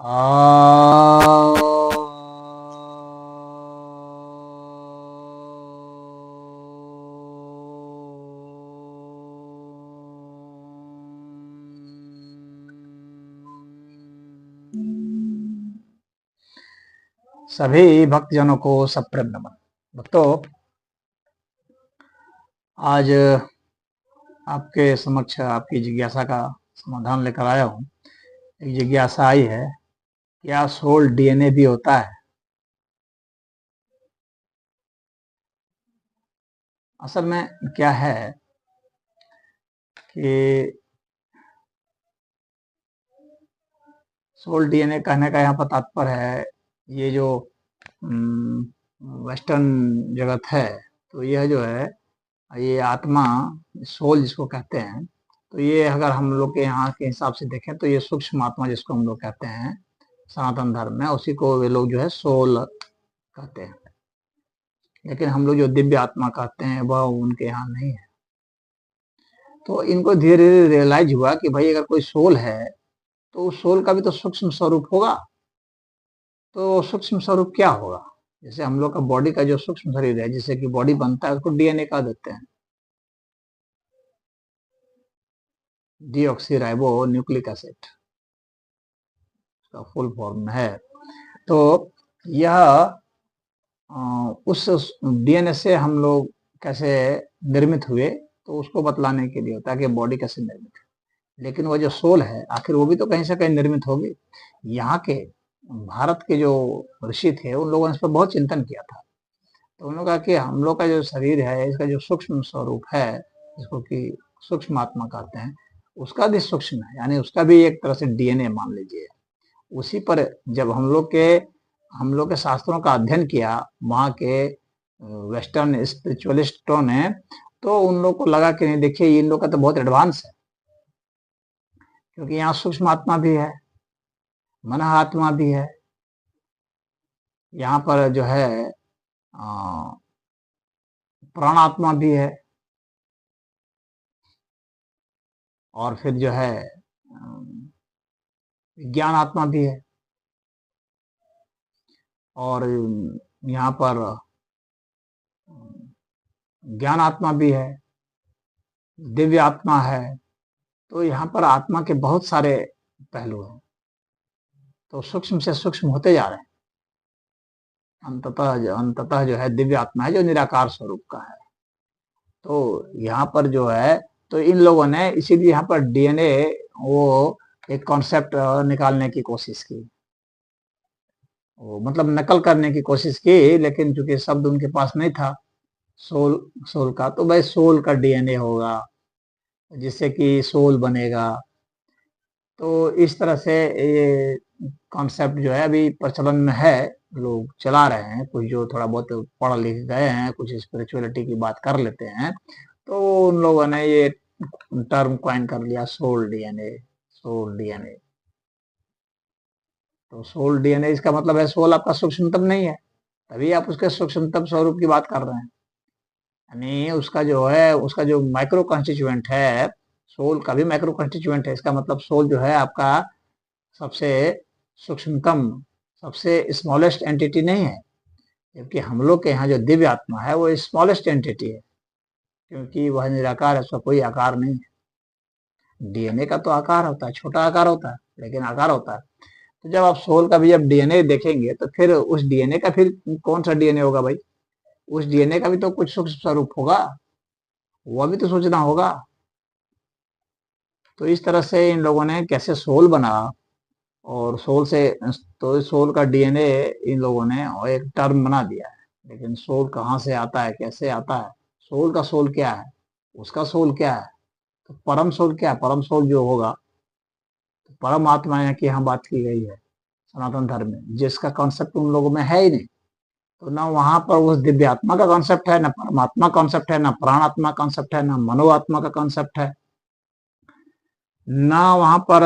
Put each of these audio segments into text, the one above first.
आ सभी भक्तजनों को सप्रेम नमन। भक्तों, आज आपके समक्ष आपकी जिज्ञासा का समाधान लेकर आया हूँ। एक जिज्ञासा आई है, क्या सोल डीएनए भी होता है? असल में क्या है कि सोल डीएनए कहने का यहाँ पर तात्पर्य है, ये जो वेस्टर्न जगत है, तो यह जो है, ये आत्मा, सोल जिसको कहते हैं, तो ये अगर हम लोग के यहाँ के हिसाब से देखें तो ये सूक्ष्म आत्मा जिसको हम लोग कहते हैं सनातन धर्म में, उसी को वे लोग जो है सोल कहते हैं। लेकिन हम लोग जो दिव्य आत्मा कहते हैं वह उनके यहाँ नहीं है। तो इनको धीरे धीरे रियलाइज हुआ कि भाई अगर कोई सोल है तो उस सोल का भी तो सूक्ष्म स्वरूप होगा। तो सूक्ष्म स्वरूप क्या होगा? जैसे हम लोग का बॉडी का जो सूक्ष्म शरीर है, जिससे कि बॉडी बनता है, उसको डीएनए कह देते हैं, डीऑक्सी राइबो न्यूक्लिक एसिड का फुल फॉर्म है। तो यह उस डीएनए से हम लोग कैसे निर्मित हुए, तो उसको बतलाने के लिए होता है कि बॉडी कैसे निर्मित है। लेकिन वो जो सोल है, आखिर वो भी तो कहीं से कहीं निर्मित होगी। यहाँ के भारत के जो ऋषि थे, उन लोगों ने इस पर बहुत चिंतन किया था। तो उन्होंने कहा कि हम लोग का जो शरीर है, इसका जो सूक्ष्म स्वरूप है, जिसको कि सूक्ष्म आत्मा कहते हैं, उसका भी सूक्ष्म है, यानी उसका भी एक तरह से डीएनए मान लीजिए। उसी पर जब हम लोग के शास्त्रों का अध्ययन किया वहाँ के वेस्टर्न स्पिरिचुअलिस्टों ने, तो उन लोग को लगा कि नहीं, देखिए इन लोग का तो बहुत एडवांस है, क्योंकि यहाँ सूक्ष्म आत्मा भी है, मन आत्मा भी है, यहाँ पर जो है प्राण आत्मा भी है, और फिर जो है विज्ञान आत्मा भी है, और यहाँ पर ज्ञान आत्मा भी है, दिव्य आत्मा है। तो यहाँ पर आत्मा के बहुत सारे पहलू हैं। तो सूक्ष्म से सूक्ष्म होते जा रहे हैं। अंततः जो है दिव्य आत्मा है, जो निराकार स्वरूप का है। तो यहाँ पर जो है, तो इन लोगों ने इसीलिए यहाँ पर डीएनए वो एक कॉन्सेप्ट निकालने की कोशिश की, वो मतलब नकल करने की कोशिश की, लेकिन चूंकि शब्द उनके पास नहीं था सोल सोल का, तो भाई सोल का डीएनए होगा, जिससे कि सोल बनेगा। तो इस तरह से ये कॉन्सेप्ट जो है अभी प्रचलन में है, लोग चला रहे हैं। कुछ जो थोड़ा बहुत पढ़ लिख गए हैं, कुछ स्पिरिचुअलिटी की बात कर लेते हैं, तो उन लोगों ने ये टर्म कॉइन कर लिया, सोल डीएनए। सोल डीएनए, तो सोल डीएनए इसका मतलब है सोल आपका सूक्ष्मतम नहीं है, तभी आप उसके सूक्ष्मतम स्वरूप की बात कर रहे हैं। यानी उसका जो है, उसका जो माइक्रो कॉन्स्टिट्यूएंट है, सोल का भी माइक्रो कॉन्स्टिट्यूएंट है। इसका मतलब सोल जो है आपका सबसे सूक्ष्मतम, सबसे स्मॉलेस्ट एंटिटी नहीं है। जबकि हम लोग के यहाँ जो दिव्य आत्मा है वो स्मॉलेस्ट एंटिटी है, क्योंकि वह निराकार है, उसका कोई आकार नहीं है। डीएनए का तो आकार होता है, छोटा आकार होता है, लेकिन आकार होता है। तो जब आप सोल का भी जब डीएनए देखेंगे, तो फिर उस डीएनए का फिर कौन सा डीएनए होगा भाई? उस डीएनए का भी तो कुछ सूक्ष्म स्वरूप होगा, वह भी तो सोचना होगा। तो इस तरह से इन लोगों ने कैसे सोल बना, और सोल से, तो सोल का डीएनए इन लोगों ने एक टर्म बना दिया है। लेकिन सोल कहाँ से आता है, कैसे आता है? सोल का सोल क्या है, उसका सोल क्या है? तो परम सोल क्या है? परम सोल जो होगा, तो परम आत्मा यहाँ की यहाँ बात की गई है सनातन धर्म में, जिसका कॉन्सेप्ट उन लोगों में है ही नहीं। तो ना वहां पर उस दिव्य आत्मा का कॉन्सेप्ट है, ना परमात्मा कॉन्सेप्ट है, ना प्राण आत्मा कॉन्सेप्ट है, ना मनोआत्मा का कॉन्सेप्ट है, ना वहां पर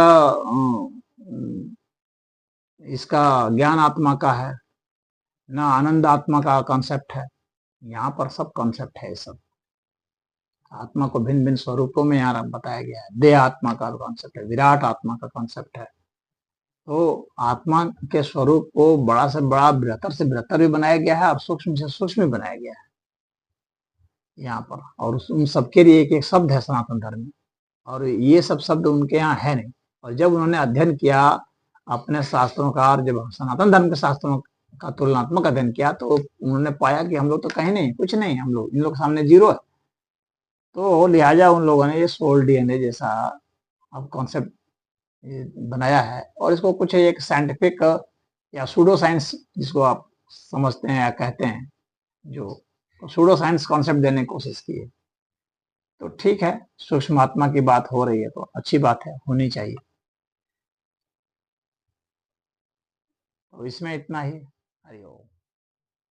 इसका ज्ञान आत्मा का है, ना आनंद आत्मा का कॉन्सेप्ट है। यहाँ पर सब कॉन्सेप्ट है। सब आत्मा को भिन्न भिन्न स्वरूपों में यहाँ बताया गया है। देह आत्मा का कॉन्सेप्ट है, विराट आत्मा का कॉन्सेप्ट है। तो आत्मा के स्वरूप को बड़ा से बड़ा, बृहत्तर से बृहत्तर भी बनाया गया है और सूक्ष्म से सूक्ष्म भी बनाया गया है यहाँ पर। और उन सबके लिए एक एक शब्द है सनातन धर्म में, और ये सब शब्द उनके यहाँ है नहीं। और जब उन्होंने अध्ययन किया अपने शास्त्रों का, और जब सनातन धर्म के शास्त्रों का तुलनात्मक अध्ययन किया, तो उन्होंने पाया कि हम लोग तो कहीं नहीं, कुछ नहीं, हम लोग, इन लोग के सामने जीरो है। तो लिहाजा उन लोगों ने ये सोल डीएनए जैसा अब कॉन्सेप्ट बनाया है, और इसको कुछ एक साइंटिफिक या सूडो साइंस जिसको आप समझते हैं या कहते हैं, जो सूडो साइंस कॉन्सेप्ट देने की कोशिश की है। तो ठीक है, सूक्ष्म आत्मा की बात हो रही है तो अच्छी बात है, होनी चाहिए। तो इसमें इतना ही। हरिओम।